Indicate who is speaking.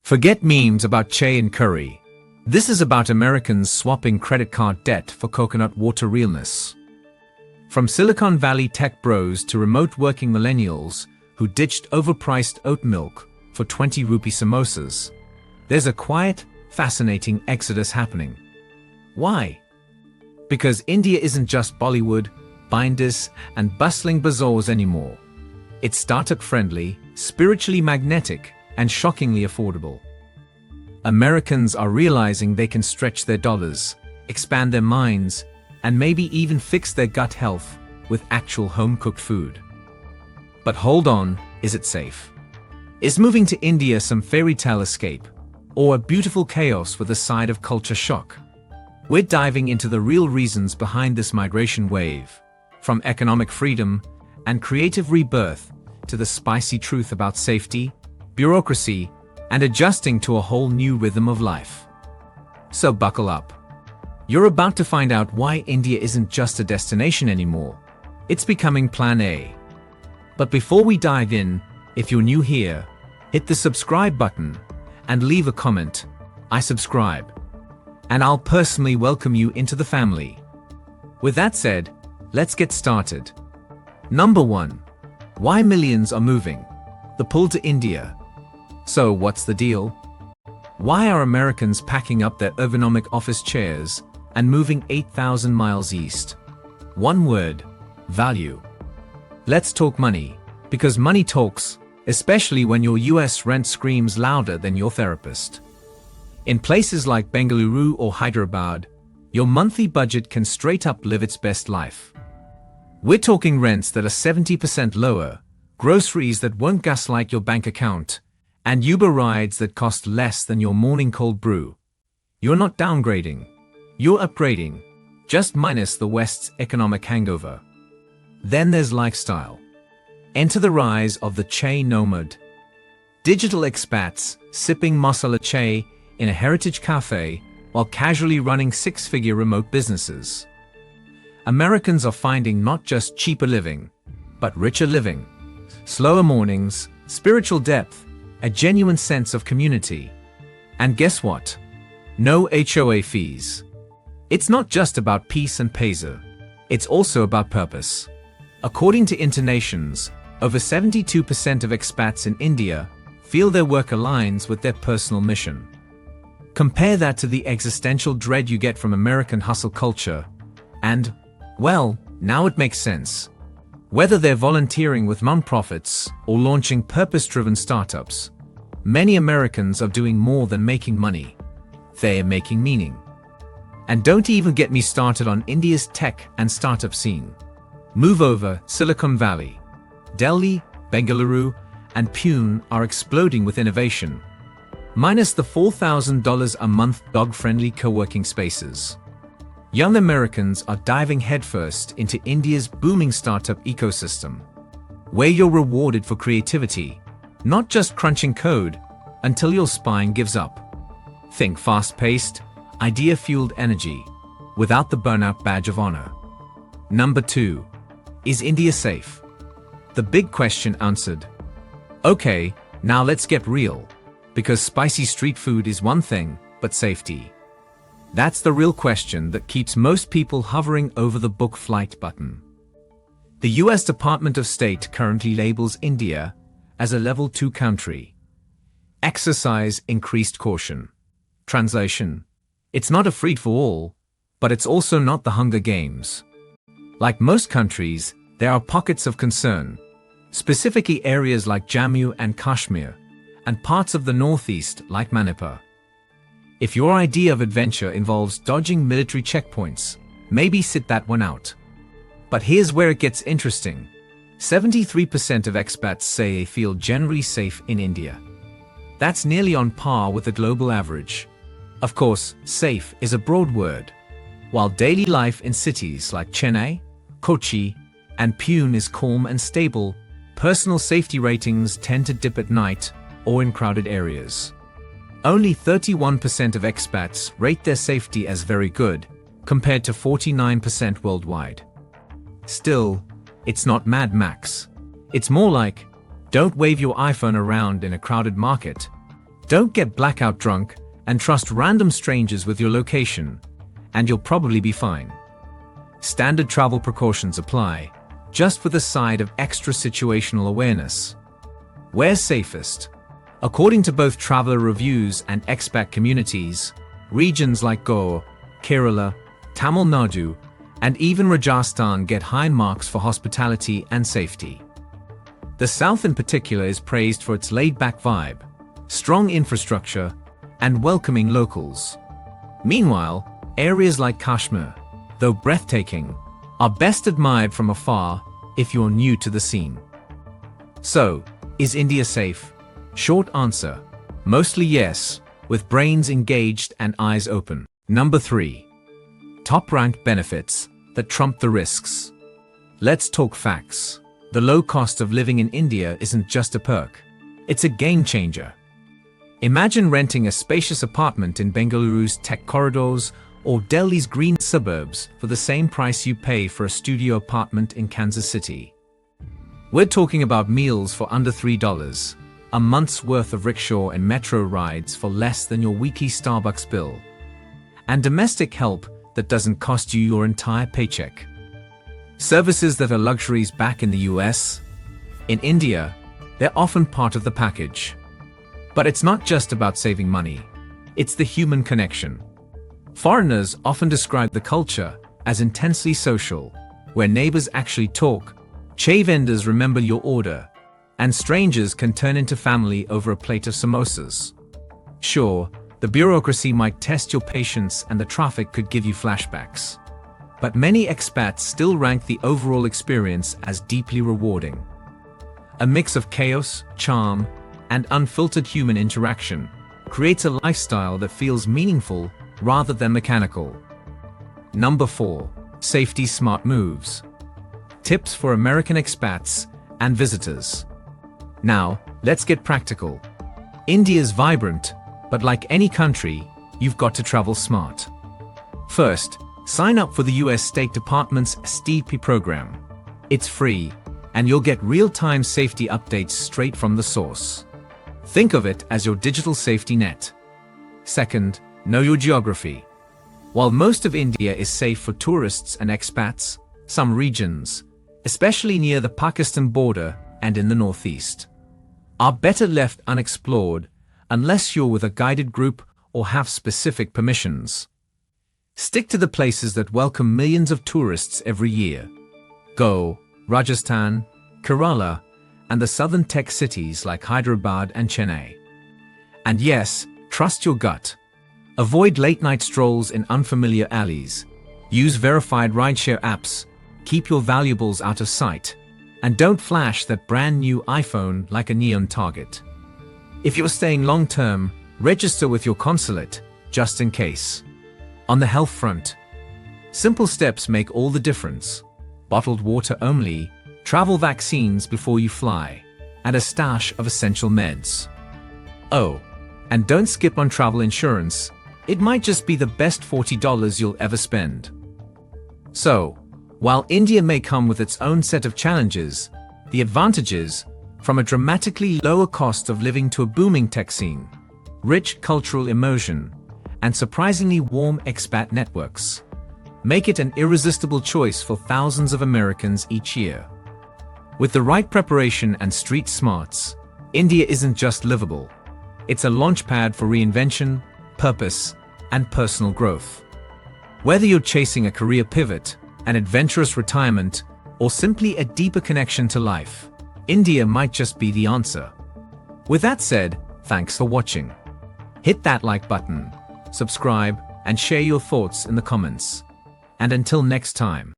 Speaker 1: Forget memes about Che and curry. This is about Americans swapping credit card debt for coconut water realness. From Silicon Valley tech bros to remote working millennials who ditched overpriced oat milk for 20 rupee samosas, there's a quiet, fascinating exodus happening. Why? Because India isn't just Bollywood, binders, and bustling bazaars anymore. It's startup-friendly, spiritually magnetic, and shockingly affordable. Americans are realizing they can stretch their dollars, expand their minds, and maybe even fix their gut health with actual home-cooked food. But hold on, is it safe? Is moving to India some fairy tale escape, or a beautiful chaos with a side of culture shock? We're diving into the real reasons behind this migration wave, from economic freedom and creative rebirth to the spicy truth about safety, bureaucracy, and adjusting to a whole new rhythm of life. So buckle up. You're about to find out why India isn't just a destination anymore. It's becoming Plan A. But before we dive in, if you're new here, hit the subscribe button and leave a comment. I subscribe. And I'll personally welcome you into the family. With that said, let's get started. Number 1. Why millions are moving. The pull to India. So what's the deal? Why are Americans packing up their ergonomic office chairs and moving 8,000 miles east? One word: value. Let's talk money, because money talks, especially when your US rent screams louder than your therapist. In places like Bengaluru or Hyderabad, your monthly budget can straight up live its best life. We're talking rents that are 70% lower, groceries that won't gaslight your bank account, and Uber rides that cost less than your morning cold brew. You're not downgrading. You're upgrading, just minus the West's economic hangover. Then there's lifestyle. Enter the rise of the Che nomad. Digital expats sipping masala chai in a heritage cafe while casually running six-figure remote businesses. Americans are finding not just cheaper living, but richer living. Slower mornings, spiritual depth, a genuine sense of community. And guess what? No HOA fees. It's not just about peace and paisa. It's also about purpose. According to Internations, over 72% of expats in India feel their work aligns with their personal mission. Compare that to the existential dread you get from American hustle culture, and, well, now it makes sense. Whether they're volunteering with nonprofits or launching purpose-driven startups, many Americans are doing more than making money. They're making meaning. And don't even get me started on India's tech and startup scene. Move over Silicon Valley. Delhi, Bengaluru, and Pune are exploding with innovation. Minus the $4,000 a month dog-friendly co-working spaces. Young Americans are diving headfirst into India's booming startup ecosystem, where you're rewarded for creativity, not just crunching code until your spine gives up. Think fast-paced, idea-fueled energy, without the burnout badge of honor. Number 2. Is India safe? The big question answered. Okay, now let's get real, because spicy street food is one thing, but safety. That's the real question that keeps most people hovering over the book flight button. The US Department of State currently labels India as a level 2 country. Exercise increased caution. Translation: it's not a free-for-all, but it's also not the Hunger Games. Like most countries, there are pockets of concern, specifically areas like Jammu and Kashmir, and parts of the northeast like Manipur. If your idea of adventure involves dodging military checkpoints, maybe sit that one out. But here's where it gets interesting. 73% of expats say they feel generally safe in India. That's nearly on par with the global average. Of course, safe is a broad word. While daily life in cities like Chennai, Kochi, and Pune is calm and stable, personal safety ratings tend to dip at night or in crowded areas. Only 31% of expats rate their safety as very good, compared to 49% worldwide. Still, it's not Mad Max. It's more like, don't wave your iPhone around in a crowded market. Don't get blackout drunk and trust random strangers with your location, and you'll probably be fine. Standard travel precautions apply, just with a side of extra situational awareness. Where's safest? According to both traveler reviews and expat communities, regions like Goa, Kerala, Tamil Nadu, and even Rajasthan get high marks for hospitality and safety. The South in particular is praised for its laid-back vibe, strong infrastructure, and welcoming locals. Meanwhile, areas like Kashmir, though breathtaking, are best admired from afar if you're new to the scene. So, is India safe? Short answer, mostly yes, with brains engaged and eyes open. Number 3. Top-ranked benefits that trump the risks. Let's talk facts. The low cost of living in India isn't just a perk, it's a game changer. Imagine renting a spacious apartment in Bengaluru's tech corridors or Delhi's green suburbs for the same price you pay for a studio apartment in Kansas City. We're talking about meals for under $3, a month's worth of rickshaw and metro rides for less than your weekly Starbucks bill, and domestic help that doesn't cost you your entire paycheck. Services that are luxuries back in the US. In India, they're often part of the package. But it's not just about saving money, it's the human connection. Foreigners often describe the culture as intensely social, where neighbors actually talk, chai vendors remember your order, and strangers can turn into family over a plate of samosas. Sure, the bureaucracy might test your patience and the traffic could give you flashbacks. But many expats still rank the overall experience as deeply rewarding. A mix of chaos, charm, and unfiltered human interaction creates a lifestyle that feels meaningful rather than mechanical. Number 4. Safety smart moves. Tips for American expats and visitors. Now, let's get practical. India's vibrant, but like any country, you've got to travel smart. First, sign up for the US State Department's STEEPI program. It's free, and you'll get real-time safety updates straight from the source. Think of it as your digital safety net. Second, know your geography. While most of India is safe for tourists and expats, some regions, especially near the Pakistan border and in the northeast, are better left unexplored unless you're with a guided group or have specific permissions. Stick to the places that welcome millions of tourists every year. Goa, Rajasthan, Kerala, and the southern tech cities like Hyderabad and Chennai. And yes, trust your gut. Avoid late-night strolls in unfamiliar alleys. Use verified rideshare apps. Keep your valuables out of sight. And don't flash that brand new iPhone like a neon target. If you're staying long-term, register with your consulate, just in case. On the health front, simple steps make all the difference. Bottled water only, travel vaccines before you fly, and a stash of essential meds. Oh, and don't skip on travel insurance. It might just be the best $40 you'll ever spend. So, while India may come with its own set of challenges, the advantages, from a dramatically lower cost of living to a booming tech scene, rich cultural immersion, and surprisingly warm expat networks, make it an irresistible choice for thousands of Americans each year. With the right preparation and street smarts, India isn't just livable. It's a launchpad for reinvention, purpose, and personal growth. Whether you're chasing a career pivot, an adventurous retirement, or simply a deeper connection to life, India might just be the answer. With that said, thanks for watching. Hit that like button, subscribe, and share your thoughts in the comments. And until next time.